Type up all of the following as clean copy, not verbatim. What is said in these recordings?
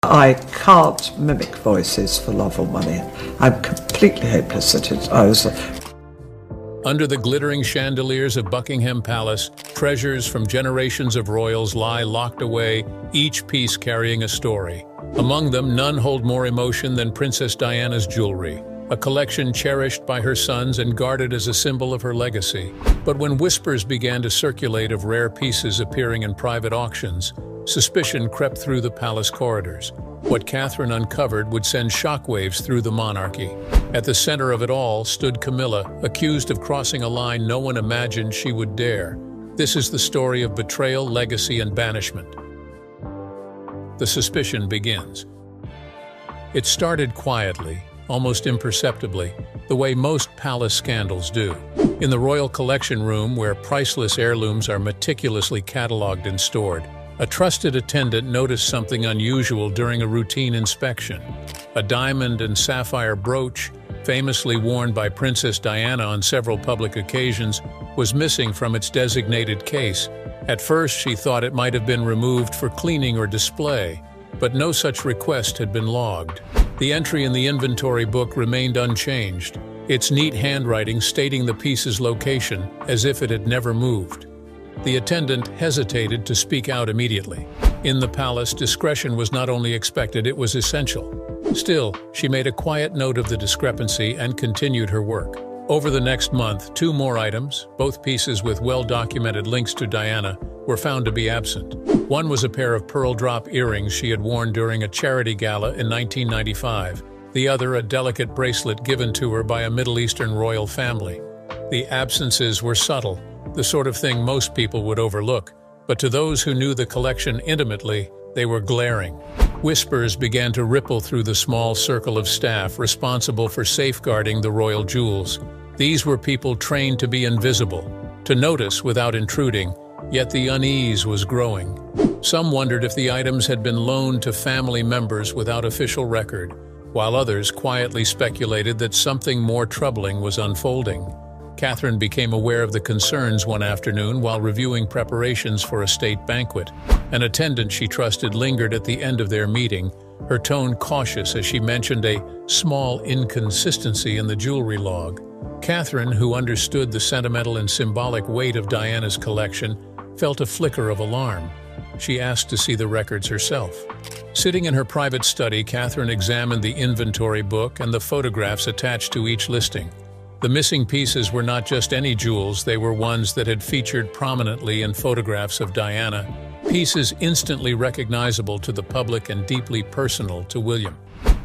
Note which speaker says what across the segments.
Speaker 1: I can't mimic voices for love or money. I'm completely hopeless at it.
Speaker 2: Under the glittering chandeliers of Buckingham Palace, treasures from generations of royals lie locked away, each piece carrying a story. Among them, none hold more emotion than Princess Diana's jewelry, a collection cherished by her sons and guarded as a symbol of her legacy. But when whispers began to circulate of rare pieces appearing in private auctions, suspicion crept through the palace corridors. What Catherine uncovered would send shockwaves through the monarchy. At the center of it all stood Camilla, accused of crossing a line no one imagined she would dare. This is the story of betrayal, legacy, and banishment. The suspicion begins. It started quietly, almost imperceptibly, the way most palace scandals do. In the royal collection room, where priceless heirlooms are meticulously catalogued and stored, a trusted attendant noticed something unusual during a routine inspection. A diamond and sapphire brooch, famously worn by Princess Diana on several public occasions, was missing from its designated case. At first, she thought it might have been removed for cleaning or display, but no such request had been logged. The entry in the inventory book remained unchanged, its neat handwriting stating the piece's location as if it had never moved. The attendant hesitated to speak out immediately. In the palace, discretion was not only expected, it was essential. Still, she made a quiet note of the discrepancy and continued her work. Over the next month, 2 more items, both pieces with well-documented links to Diana, were found to be absent. One was a pair of pearl drop earrings she had worn during a charity gala in 1995. The other, a delicate bracelet given to her by a Middle Eastern royal family. The absences were subtle, the sort of thing most people would overlook, but to those who knew the collection intimately, they were glaring. Whispers began to ripple through the small circle of staff responsible for safeguarding the royal jewels. These were people trained to be invisible, to notice without intruding, yet the unease was growing. Some wondered if the items had been loaned to family members without official record, while others quietly speculated that something more troubling was unfolding. Catherine became aware of the concerns one afternoon while reviewing preparations for a state banquet. An attendant she trusted lingered at the end of their meeting, her tone cautious as she mentioned a small inconsistency in the jewelry log. Catherine, who understood the sentimental and symbolic weight of Diana's collection, felt a flicker of alarm. She asked to see the records herself. Sitting in her private study, Catherine examined the inventory book and the photographs attached to each listing. The missing pieces were not just any jewels, they were ones that had featured prominently in photographs of Diana, pieces instantly recognizable to the public and deeply personal to William.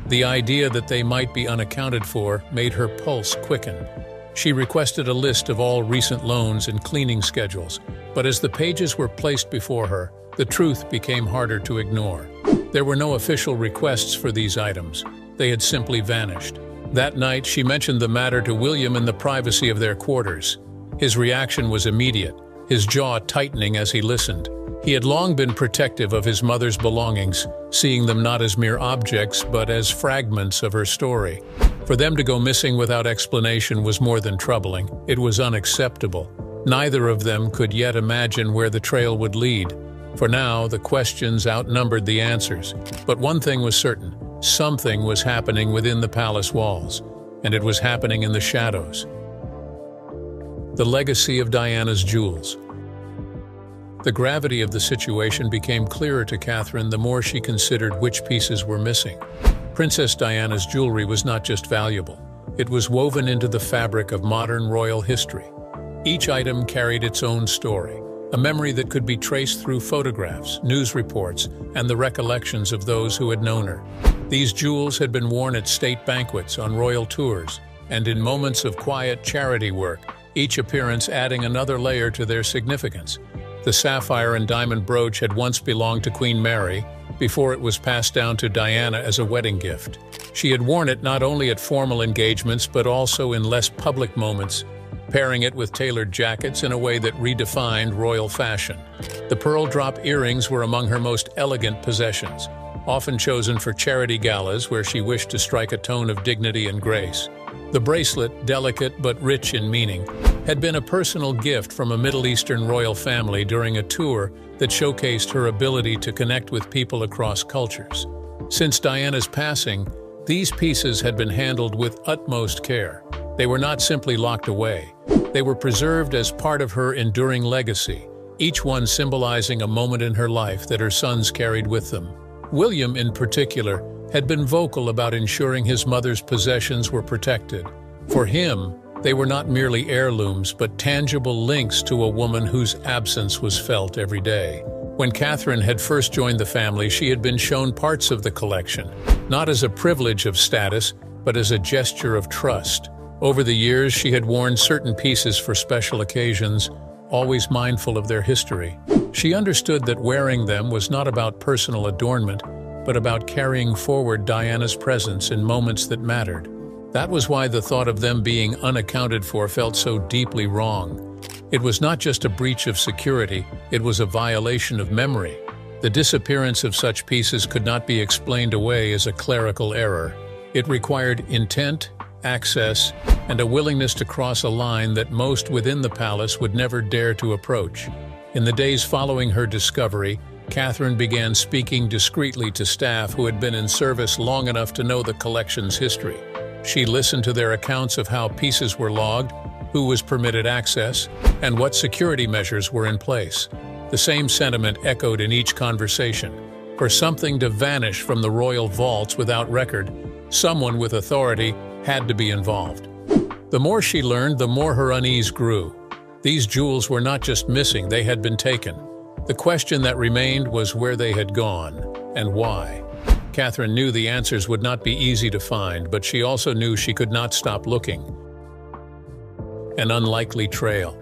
Speaker 2: The idea that they might be unaccounted for made her pulse quicken. She requested a list of all recent loans and cleaning schedules, but as the pages were placed before her, the truth became harder to ignore. There were no official requests for these items. They had simply vanished. That night, she mentioned the matter to William in the privacy of their quarters. His reaction was immediate, his jaw tightening as he listened. He had long been protective of his mother's belongings, seeing them not as mere objects but as fragments of her story. For them to go missing without explanation was more than troubling. It was unacceptable. Neither of them could yet imagine where the trail would lead. For now, the questions outnumbered the answers. But one thing was certain. Something was happening within the palace walls, and it was happening in the shadows. The legacy of Diana's jewels. The gravity of the situation became clearer to Catherine the more she considered which pieces were missing. Princess Diana's jewelry was not just valuable. It was woven into the fabric of modern royal history. Each item carried its own story, a memory that could be traced through photographs, news reports, and the recollections of those who had known her. These jewels had been worn at state banquets, on royal tours, and in moments of quiet charity work, each appearance adding another layer to their significance. The sapphire and diamond brooch had once belonged to Queen Mary, before it was passed down to Diana as a wedding gift. She had worn it not only at formal engagements but also in less public moments, pairing it with tailored jackets in a way that redefined royal fashion. The pearl drop earrings were among her most elegant possessions, often chosen for charity galas where she wished to strike a tone of dignity and grace. The bracelet, delicate but rich in meaning, had been a personal gift from a Middle Eastern royal family during a tour that showcased her ability to connect with people across cultures. Since Diana's passing, these pieces had been handled with utmost care. They were not simply locked away. They were preserved as part of her enduring legacy, each one symbolizing a moment in her life that her sons carried with them. William, in particular, had been vocal about ensuring his mother's possessions were protected. For him, they were not merely heirlooms, but tangible links to a woman whose absence was felt every day. When Catherine had first joined the family, she had been shown parts of the collection, not as a privilege of status, but as a gesture of trust. Over the years, she had worn certain pieces for special occasions, always mindful of their history. She understood that wearing them was not about personal adornment, but about carrying forward Diana's presence in moments that mattered. That was why the thought of them being unaccounted for felt so deeply wrong. It was not just a breach of security, it was a violation of memory. The disappearance of such pieces could not be explained away as a clerical error. It required intent, access, and a willingness to cross a line that most within the palace would never dare to approach. In the days following her discovery, Catherine began speaking discreetly to staff who had been in service long enough to know the collection's history. She listened to their accounts of how pieces were logged, who was permitted access, and what security measures were in place. The same sentiment echoed in each conversation. For something to vanish from the royal vaults without record, someone with authority had to be involved. The more she learned, the more her unease grew. These jewels were not just missing, they had been taken. The question that remained was where they had gone, and why. Catherine knew the answers would not be easy to find, but she also knew she could not stop looking. An unlikely trail.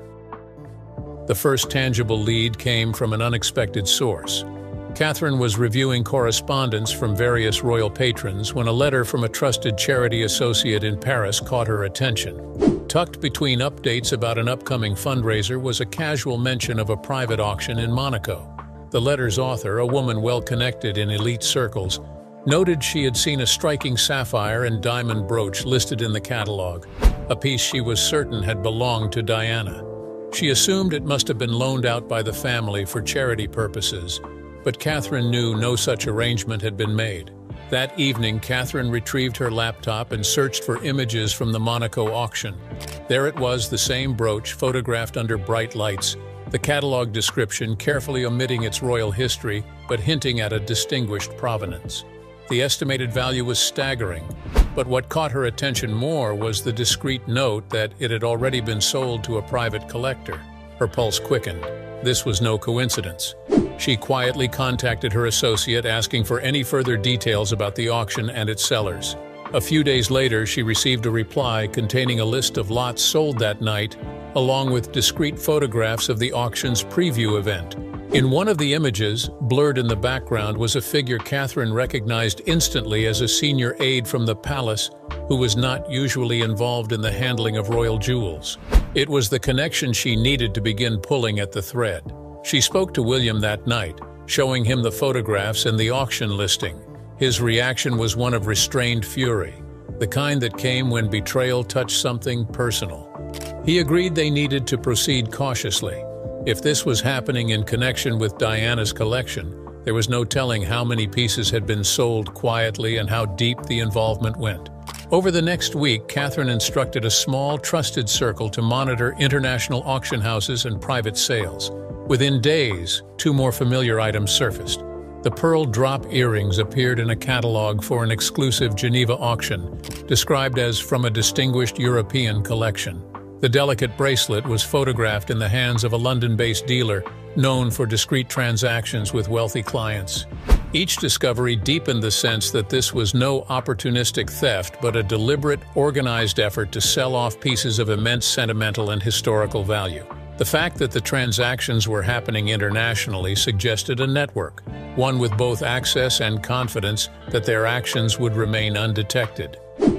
Speaker 2: The first tangible lead came from an unexpected source. Catherine was reviewing correspondence from various royal patrons when a letter from a trusted charity associate in Paris caught her attention. Tucked between updates about an upcoming fundraiser was a casual mention of a private auction in Monaco. The letter's author, a woman well-connected in elite circles, noted she had seen a striking sapphire and diamond brooch listed in the catalog, a piece she was certain had belonged to Diana. She assumed it must have been loaned out by the family for charity purposes, but Catherine knew no such arrangement had been made. That evening, Catherine retrieved her laptop and searched for images from the Monaco auction. There it was, the same brooch, photographed under bright lights, the catalog description carefully omitting its royal history, but hinting at a distinguished provenance. The estimated value was staggering, but what caught her attention more was the discreet note that it had already been sold to a private collector. Her pulse quickened. This was no coincidence. She quietly contacted her associate, asking for any further details about the auction and its sellers. A few days later, she received a reply containing a list of lots sold that night, along with discrete photographs of the auction's preview event. In one of the images, blurred in the background, was a figure Catherine recognized instantly as a senior aide from the palace who was not usually involved in the handling of royal jewels. It was the connection she needed to begin pulling at the thread. She spoke to William that night, showing him the photographs and the auction listing. His reaction was one of restrained fury, the kind that came when betrayal touched something personal. He agreed they needed to proceed cautiously. If this was happening in connection with Diana's collection, there was no telling how many pieces had been sold quietly and how deep the involvement went. Over the next week, Catherine instructed a small, trusted circle to monitor international auction houses and private sales. Within days, two more familiar items surfaced. The pearl drop earrings appeared in a catalog for an exclusive Geneva auction, described as from a distinguished European collection. The delicate bracelet was photographed in the hands of a London-based dealer known for discreet transactions with wealthy clients. Each discovery deepened the sense that this was no opportunistic theft, but a deliberate, organized effort to sell off pieces of immense sentimental and historical value. The fact that the transactions were happening internationally suggested a network, one with both access and confidence that their actions would remain undetected.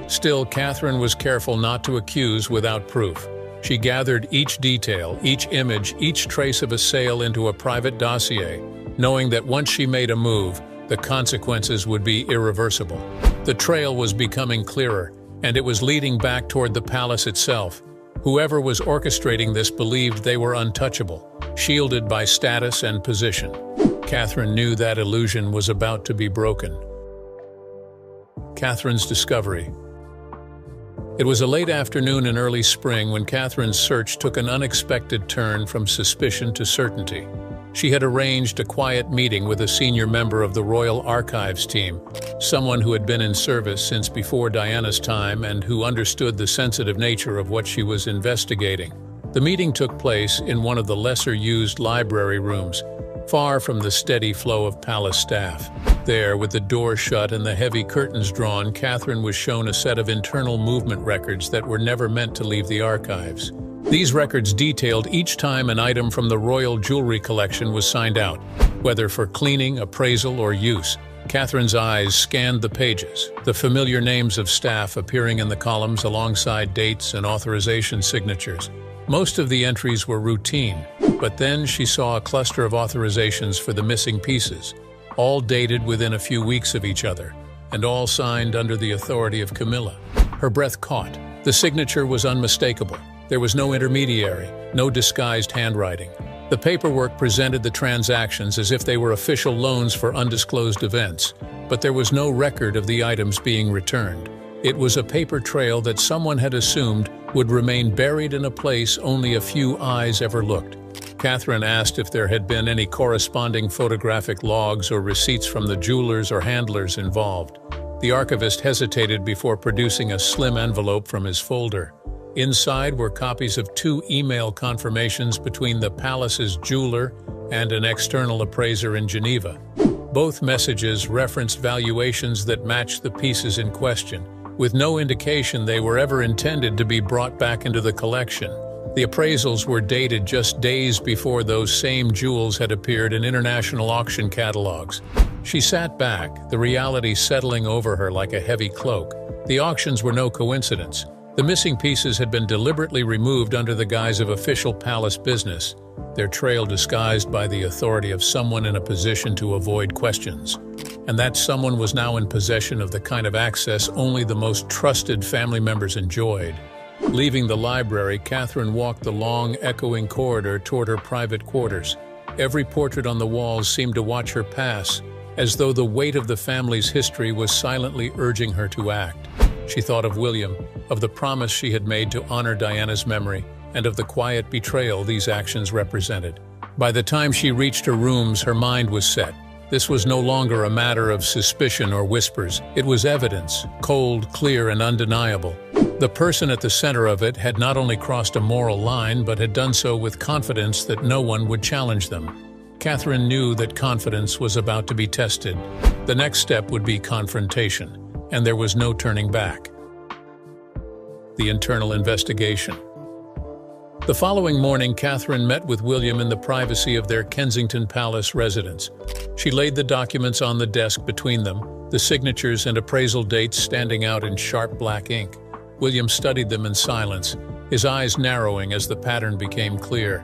Speaker 2: Still, Catherine was careful not to accuse without proof. She gathered each detail, each image, each trace of a sale into a private dossier, knowing that once she made a move, the consequences would be irreversible. The trail was becoming clearer, and it was leading back toward the palace itself. Whoever was orchestrating this believed they were untouchable, shielded by status and position. Catherine knew that illusion was about to be broken. Catherine's discovery. It was a late afternoon in early spring when Catherine's search took an unexpected turn from suspicion to certainty. She had arranged a quiet meeting with a senior member of the Royal Archives team, someone who had been in service since before Diana's time and who understood the sensitive nature of what she was investigating. The meeting took place in one of the lesser-used library rooms, far from the steady flow of palace staff. There, with the door shut and the heavy curtains drawn, Catherine was shown a set of internal movement records that were never meant to leave the archives. These records detailed each time an item from the royal jewelry collection was signed out, whether for cleaning, appraisal, or use. Catherine's eyes scanned the pages, the familiar names of staff appearing in the columns alongside dates and authorization signatures. Most of the entries were routine, but then she saw a cluster of authorizations for the missing pieces, all dated within a few weeks of each other, and all signed under the authority of Camilla. Her breath caught. The signature was unmistakable. There was no intermediary, no disguised handwriting. The paperwork presented the transactions as if they were official loans for undisclosed events, but there was no record of the items being returned. It was a paper trail that someone had assumed would remain buried in a place only a few eyes ever looked. Catherine asked if there had been any corresponding photographic logs or receipts from the jewelers or handlers involved. The archivist hesitated before producing a slim envelope from his folder. Inside were copies of 2 email confirmations between the palace's jeweler and an external appraiser in Geneva. Both messages referenced valuations that matched the pieces in question, with no indication they were ever intended to be brought back into the collection. The appraisals were dated just days before those same jewels had appeared in international auction catalogs. She sat back, the reality settling over her like a heavy cloak. The auctions were no coincidence. The missing pieces had been deliberately removed under the guise of official palace business, their trail disguised by the authority of someone in a position to avoid questions. And that someone was now in possession of the kind of access only the most trusted family members enjoyed. Leaving the library, Catherine walked the long, echoing corridor toward her private quarters. Every portrait on the walls seemed to watch her pass, as though the weight of the family's history was silently urging her to act. She thought of William, of the promise she had made to honor Diana's memory, and of the quiet betrayal these actions represented. By the time she reached her rooms, her mind was set. This was no longer a matter of suspicion or whispers. It was evidence, cold, clear, and undeniable. The person at the center of it had not only crossed a moral line, but had done so with confidence that no one would challenge them. Catherine knew that confidence was about to be tested. The next step would be confrontation, and there was no turning back. The internal investigation. The following morning, Catherine met with William in the privacy of their Kensington Palace residence. She laid the documents on the desk between them, the signatures and appraisal dates standing out in sharp black ink. William studied them in silence, his eyes narrowing as the pattern became clear.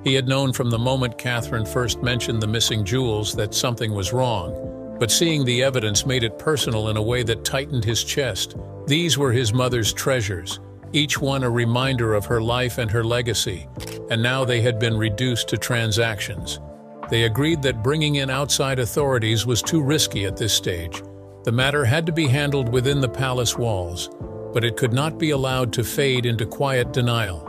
Speaker 2: He had known from the moment Catherine first mentioned the missing jewels that something was wrong, but seeing the evidence made it personal in a way that tightened his chest. These were his mother's treasures, each one a reminder of her life and her legacy, and now they had been reduced to transactions. They agreed that bringing in outside authorities was too risky at this stage. The matter had to be handled within the palace walls, but it could not be allowed to fade into quiet denial.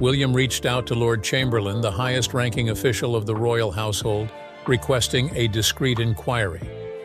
Speaker 2: William reached out to Lord Chamberlain, the highest-ranking official of the royal household, requesting a discreet inquiry.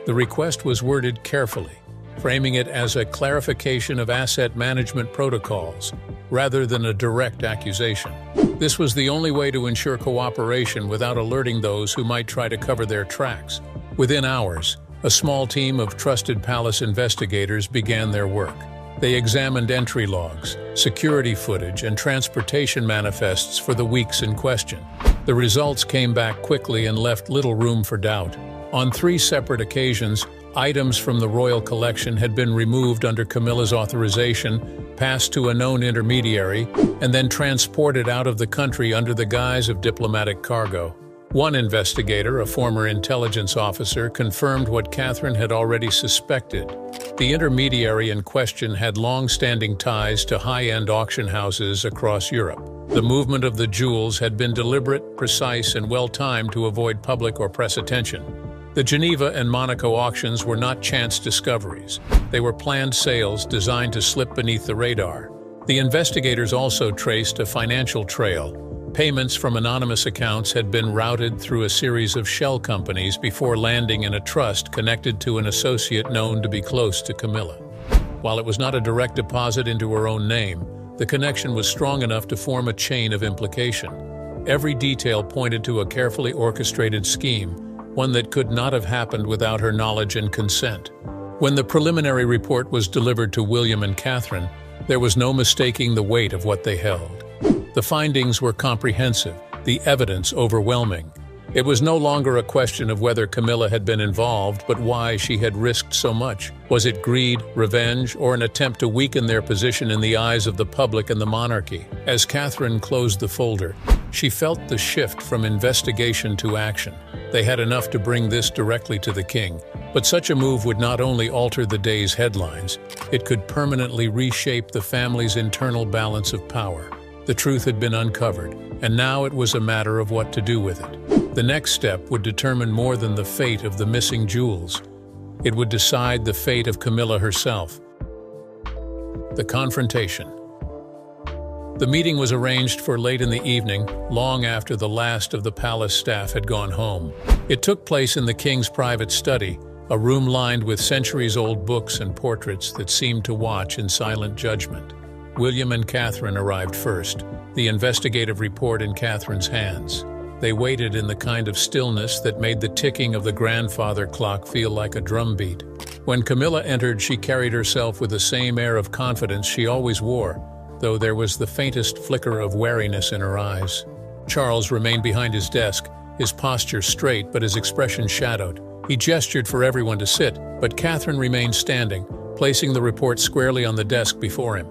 Speaker 2: The request was worded carefully, framing it as a clarification of asset management protocols, rather than a direct accusation. This was the only way to ensure cooperation without alerting those who might try to cover their tracks. Within hours, a small team of trusted palace investigators began their work. They examined entry logs, security footage, and transportation manifests for the weeks in question. The results came back quickly and left little room for doubt. On 3 separate occasions, items from the royal collection had been removed under Camilla's authorization, passed to a known intermediary, and then transported out of the country under the guise of diplomatic cargo. One investigator, a former intelligence officer, confirmed what Catherine had already suspected. The intermediary in question had long-standing ties to high-end auction houses across Europe. The movement of the jewels had been deliberate, precise, and well-timed to avoid public or press attention. The Geneva and Monaco auctions were not chance discoveries. They were planned sales designed to slip beneath the radar. The investigators also traced a financial trail. Payments from anonymous accounts had been routed through a series of shell companies before landing in a trust connected to an associate known to be close to Camilla. While it was not a direct deposit into her own name, the connection was strong enough to form a chain of implication. Every detail pointed to a carefully orchestrated scheme, one that could not have happened without her knowledge and consent. When the preliminary report was delivered to William and Catherine, there was no mistaking the weight of what they held. The findings were comprehensive, the evidence overwhelming. It was no longer a question of whether Camilla had been involved, but why she had risked so much. Was it greed, revenge, or an attempt to weaken their position in the eyes of the public and the monarchy? As Catherine closed the folder, she felt the shift from investigation to action. They had enough to bring this directly to the king, but such a move would not only alter the day's headlines, it could permanently reshape the family's internal balance of power. The truth had been uncovered, and now it was a matter of what to do with it. The next step would determine more than the fate of the missing jewels. It would decide the fate of Camilla herself. The confrontation. The meeting was arranged for late in the evening, long after the last of the palace staff had gone home. It took place in the king's private study, a room lined with centuries-old books and portraits that seemed to watch in silent judgment. William and Catherine arrived first, the investigative report in Catherine's hands. They waited in the kind of stillness that made the ticking of the grandfather clock feel like a drumbeat. When Camilla entered, she carried herself with the same air of confidence she always wore, though there was the faintest flicker of wariness in her eyes. Charles remained behind his desk, his posture straight but his expression shadowed. He gestured for everyone to sit, but Catherine remained standing, placing the report squarely on the desk before him.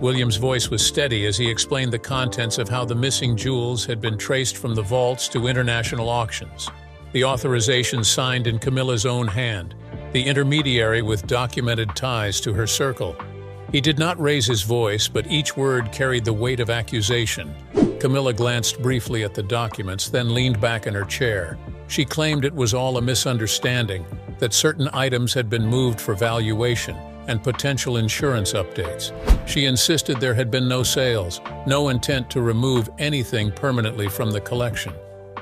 Speaker 2: William's voice was steady as he explained the contents of how the missing jewels had been traced from the vaults to international auctions. The authorization signed in Camilla's own hand, the intermediary with documented ties to her circle. He did not raise his voice, but each word carried the weight of accusation. Camilla glanced briefly at the documents, then leaned back in her chair. She claimed it was all a misunderstanding, that certain items had been moved for valuation and potential insurance updates. She insisted there had been no sales, no intent to remove anything permanently from the collection.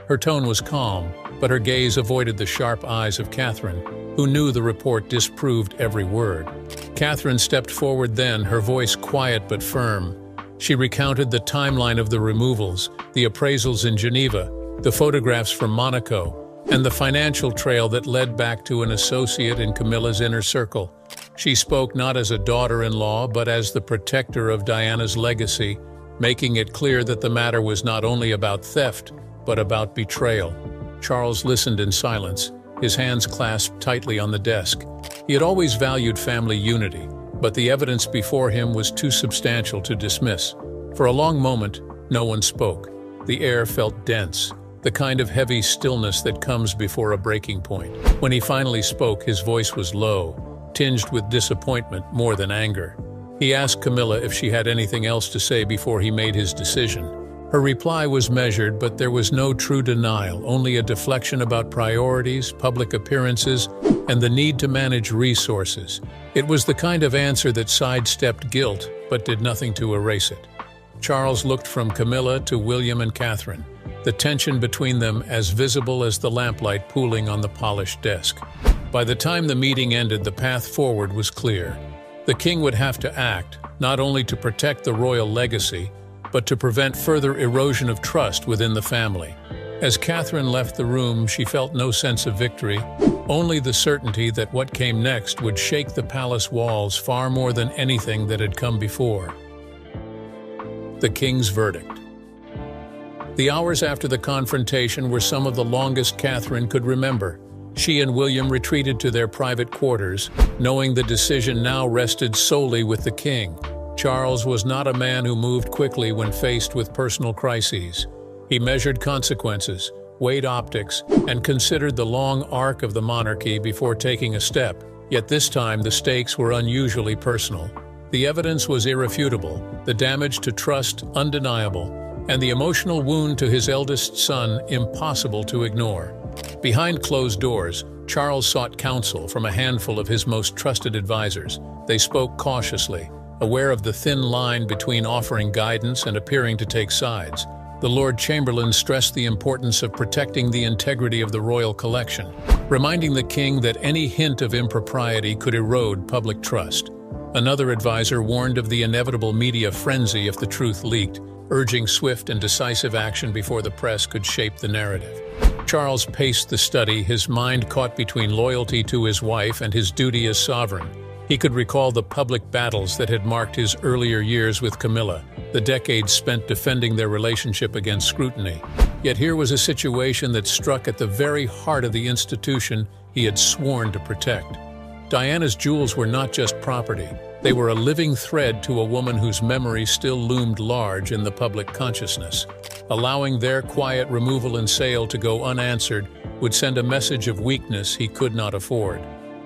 Speaker 2: Her tone was calm, but her gaze avoided the sharp eyes of Catherine, who knew the report disproved every word. Catherine stepped forward then, her voice quiet but firm. She recounted the timeline of the removals, the appraisals in Geneva, the photographs from Monaco, and the financial trail that led back to an associate in Camilla's inner circle. She spoke not as a daughter-in-law, but as the protector of Diana's legacy, making it clear that the matter was not only about theft, but about betrayal. Charles listened in silence, his hands clasped tightly on the desk. He had always valued family unity, but the evidence before him was too substantial to dismiss. For a long moment, no one spoke. The air felt dense, the kind of heavy stillness that comes before a breaking point. When he finally spoke, his voice was low, tinged with disappointment more than anger. He asked Camilla if she had anything else to say before he made his decision. Her reply was measured, but there was no true denial, only a deflection about priorities, public appearances, and the need to manage resources. It was the kind of answer that sidestepped guilt, but did nothing to erase it. Charles looked from Camilla to William and Catherine, the tension between them as visible as the lamplight pooling on the polished desk. By the time the meeting ended, the path forward was clear. The king would have to act, not only to protect the royal legacy, but to prevent further erosion of trust within the family. As Catherine left the room, she felt no sense of victory, only the certainty that what came next would shake the palace walls far more than anything that had come before. The king's verdict. The hours after the confrontation were some of the longest Catherine could remember. She and William retreated to their private quarters, knowing the decision now rested solely with the king. Charles was not a man who moved quickly when faced with personal crises. He measured consequences, weighed optics, and considered the long arc of the monarchy before taking a step. Yet this time the stakes were unusually personal. The evidence was irrefutable, the damage to trust undeniable, and the emotional wound to his eldest son impossible to ignore. Behind closed doors, Charles sought counsel from a handful of his most trusted advisors. They spoke cautiously, aware of the thin line between offering guidance and appearing to take sides. The Lord Chamberlain stressed the importance of protecting the integrity of the royal collection, reminding the king that any hint of impropriety could erode public trust. Another advisor warned of the inevitable media frenzy if the truth leaked, urging swift and decisive action before the press could shape the narrative. Charles paced the study, his mind caught between loyalty to his wife and his duty as sovereign. He could recall the public battles that had marked his earlier years with Camilla, the decades spent defending their relationship against scrutiny. Yet here was a situation that struck at the very heart of the institution he had sworn to protect. Diana's jewels were not just property. They were a living thread to a woman whose memory still loomed large in the public consciousness. Allowing their quiet removal and sale to go unanswered would send a message of weakness he could not afford.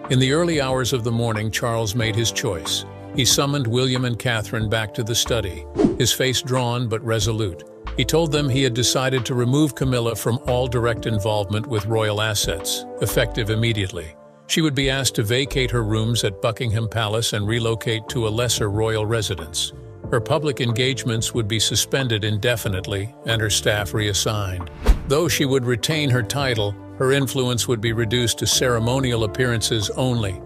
Speaker 2: In the early hours of the morning, Charles made his choice. He summoned William and Catherine back to the study, his face drawn but resolute. He told them he had decided to remove Camilla from all direct involvement with royal assets, effective immediately. She would be asked to vacate her rooms at Buckingham Palace and relocate to a lesser royal residence. Her public engagements would be suspended indefinitely and her staff reassigned. Though she would retain her title, her influence would be reduced to ceremonial appearances only.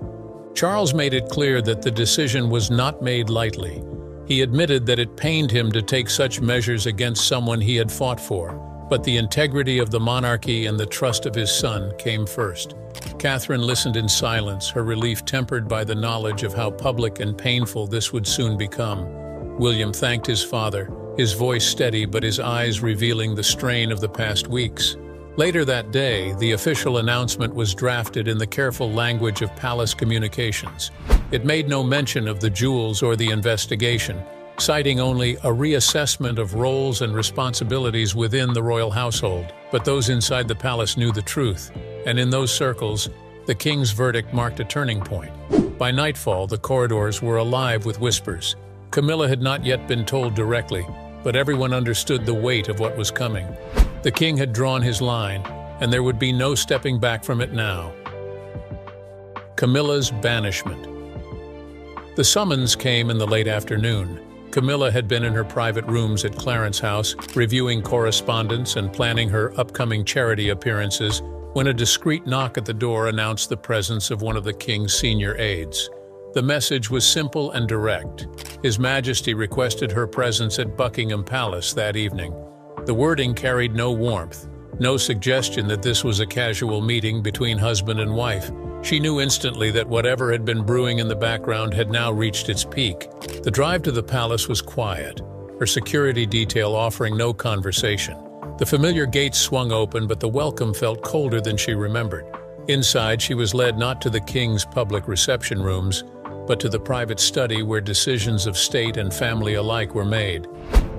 Speaker 2: Charles made it clear that the decision was not made lightly. He admitted that it pained him to take such measures against someone he had fought for, but the integrity of the monarchy and the trust of his son came first. Catherine listened in silence, her relief tempered by the knowledge of how public and painful this would soon become. William thanked his father, his voice steady but his eyes revealing the strain of the past weeks. Later that day, the official announcement was drafted in the careful language of palace communications. It made no mention of the jewels or the investigation, citing only a reassessment of roles and responsibilities within the royal household. But those inside the palace knew the truth, and in those circles, the king's verdict marked a turning point. By nightfall, the corridors were alive with whispers. Camilla had not yet been told directly, but everyone understood the weight of what was coming. The king had drawn his line, and there would be no stepping back from it now. Camilla's banishment. The summons came in the late afternoon. Camilla had been in her private rooms at Clarence House, reviewing correspondence and planning her upcoming charity appearances, when a discreet knock at the door announced the presence of one of the king's senior aides. The message was simple and direct. His Majesty requested her presence at Buckingham Palace that evening. The wording carried no warmth, no suggestion that this was a casual meeting between husband and wife. She knew instantly that whatever had been brewing in the background had now reached its peak. The drive to the palace was quiet, her security detail offering no conversation. The familiar gates swung open, but the welcome felt colder than she remembered. Inside, she was led not to the king's public reception rooms, but to the private study where decisions of state and family alike were made.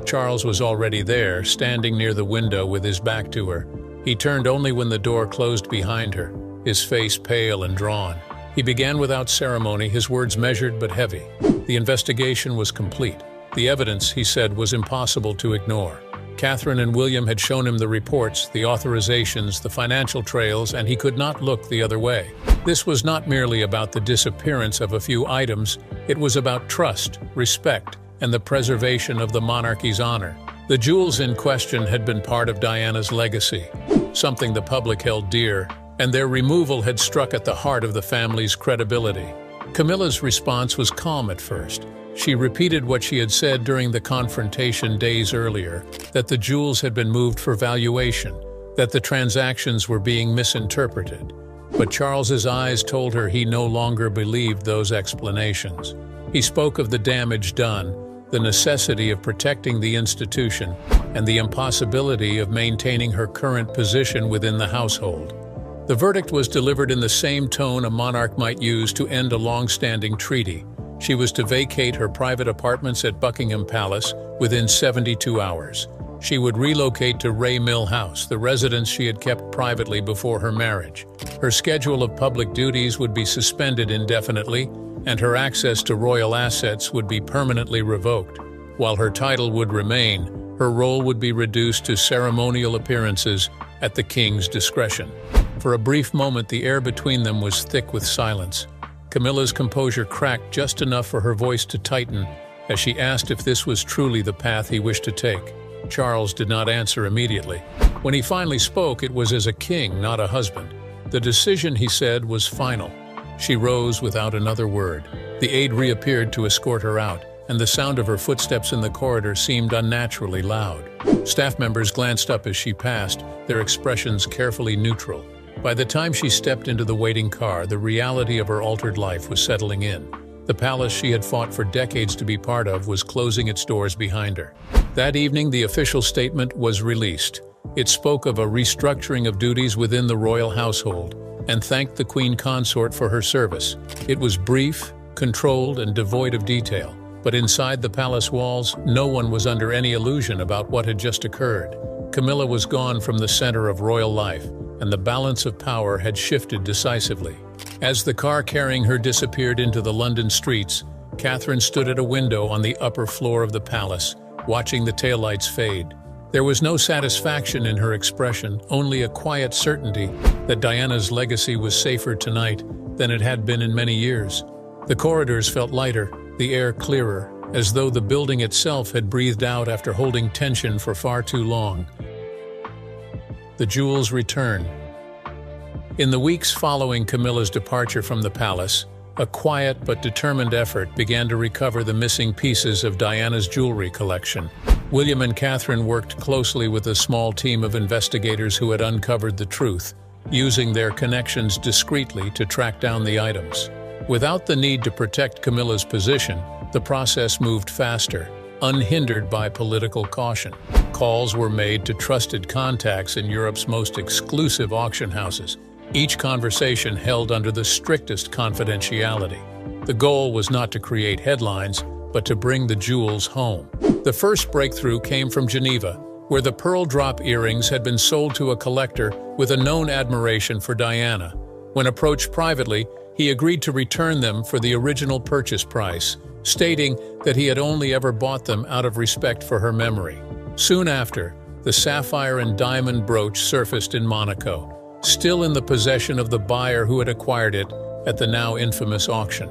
Speaker 2: Charles was already there, standing near the window with his back to her. He turned only when the door closed behind her, his face pale and drawn. He began without ceremony, his words measured but heavy. The investigation was complete. The evidence, he said, was impossible to ignore. Catherine and William had shown him the reports, the authorizations, the financial trails, and he could not look the other way. This was not merely about the disappearance of a few items, it was about trust, respect, and the preservation of the monarchy's honor. The jewels in question had been part of Diana's legacy, something the public held dear, and their removal had struck at the heart of the family's credibility. Camilla's response was calm at first. She repeated what she had said during the confrontation days earlier, that the jewels had been moved for valuation, that the transactions were being misinterpreted. But Charles's eyes told her he no longer believed those explanations. He spoke of the damage done, the necessity of protecting the institution, and the impossibility of maintaining her current position within the household. The verdict was delivered in the same tone a monarch might use to end a long-standing treaty. She was to vacate her private apartments at Buckingham Palace within 72 hours. She would relocate to Ray Mill House, the residence she had kept privately before her marriage. Her schedule of public duties would be suspended indefinitely, and her access to royal assets would be permanently revoked. While her title would remain, her role would be reduced to ceremonial appearances at the king's discretion. For a brief moment, the air between them was thick with silence. Camilla's composure cracked just enough for her voice to tighten as she asked if this was truly the path he wished to take. Charles did not answer immediately. When he finally spoke, it was as a king, not a husband. The decision, he said, was final. She rose without another word. The aide reappeared to escort her out, and the sound of her footsteps in the corridor seemed unnaturally loud. Staff members glanced up as she passed, their expressions carefully neutral. By the time she stepped into the waiting car, the reality of her altered life was settling in. The palace she had fought for decades to be part of was closing its doors behind her. That evening, the official statement was released. It spoke of a restructuring of duties within the royal household and thanked the queen consort for her service. It was brief, controlled, and devoid of detail. But inside the palace walls, no one was under any illusion about what had just occurred. Camilla was gone from the center of royal life, and the balance of power had shifted decisively. As the car carrying her disappeared into the London streets, Catherine stood at a window on the upper floor of the palace, watching the taillights fade. There was no satisfaction in her expression, only a quiet certainty that Diana's legacy was safer tonight than it had been in many years. The corridors felt lighter, the air clearer, as though the building itself had breathed out after holding tension for far too long. The jewels return. In the weeks following Camilla's departure from the palace, a quiet but determined effort began to recover the missing pieces of Diana's jewelry collection. William and Catherine worked closely with a small team of investigators who had uncovered the truth, using their connections discreetly to track down the items. Without the need to protect Camilla's position, the process moved faster, unhindered by political caution. Calls were made to trusted contacts in Europe's most exclusive auction houses, each conversation held under the strictest confidentiality. The goal was not to create headlines, but to bring the jewels home. The first breakthrough came from Geneva, where the pearl drop earrings had been sold to a collector with a known admiration for Diana. When approached privately, he agreed to return them for the original purchase price, stating that he had only ever bought them out of respect for her memory. Soon after, the sapphire and diamond brooch surfaced in Monaco, still in the possession of the buyer who had acquired it at the now infamous auction.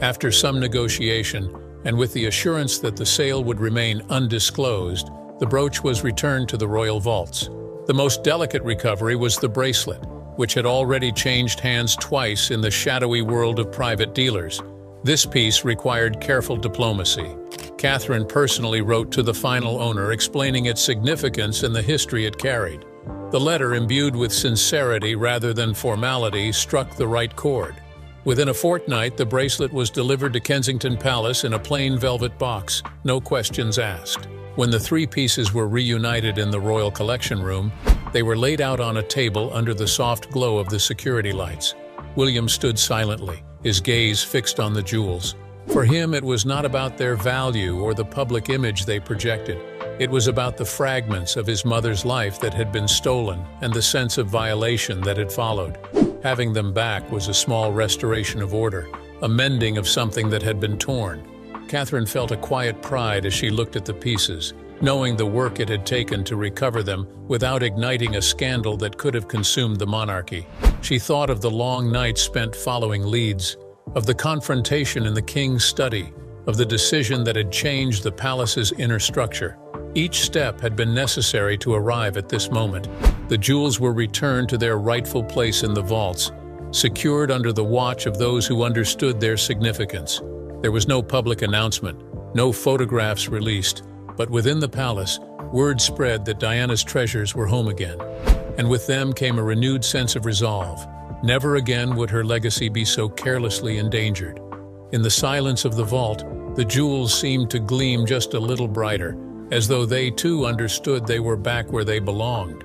Speaker 2: After some negotiation, and with the assurance that the sale would remain undisclosed, the brooch was returned to the royal vaults. The most delicate recovery was the bracelet, which had already changed hands twice in the shadowy world of private dealers. This piece required careful diplomacy. Catherine personally wrote to the final owner explaining its significance and the history it carried. The letter, imbued with sincerity rather than formality, struck the right chord. Within a fortnight, the bracelet was delivered to Kensington Palace in a plain velvet box, no questions asked. When the three pieces were reunited in the royal collection room, they were laid out on a table under the soft glow of the security lights. William stood silently, his gaze fixed on the jewels. For him, it was not about their value or the public image they projected. It was about the fragments of his mother's life that had been stolen and the sense of violation that had followed. Having them back was a small restoration of order, a mending of something that had been torn. Catherine felt a quiet pride as she looked at the pieces, knowing the work it had taken to recover them without igniting a scandal that could have consumed the monarchy. She thought of the long nights spent following leads, of the confrontation in the king's study, of the decision that had changed the palace's inner structure. Each step had been necessary to arrive at this moment. The jewels were returned to their rightful place in the vaults, secured under the watch of those who understood their significance. There was no public announcement, no photographs released, but within the palace, word spread that Diana's treasures were home again. And with them came a renewed sense of resolve. Never again would her legacy be so carelessly endangered. In the silence of the vault, the jewels seemed to gleam just a little brighter, as though they too understood they were back where they belonged.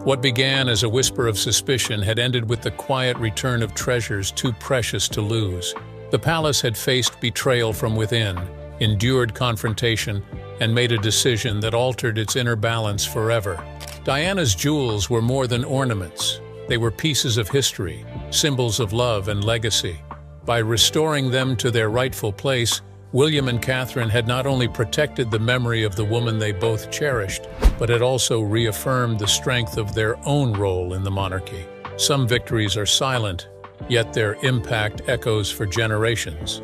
Speaker 2: What began as a whisper of suspicion had ended with the quiet return of treasures too precious to lose. The palace had faced betrayal from within, endured confrontation, and made a decision that altered its inner balance forever. Diana's jewels were more than ornaments. They were pieces of history, symbols of love and legacy. By restoring them to their rightful place, William and Catherine had not only protected the memory of the woman they both cherished, but had also reaffirmed the strength of their own role in the monarchy. Some victories are silent, yet their impact echoes for generations.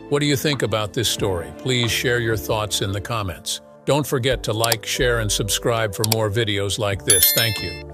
Speaker 2: What do you think about this story? Please share your thoughts in the comments. Don't forget to like, share, and subscribe for more videos like this. Thank you.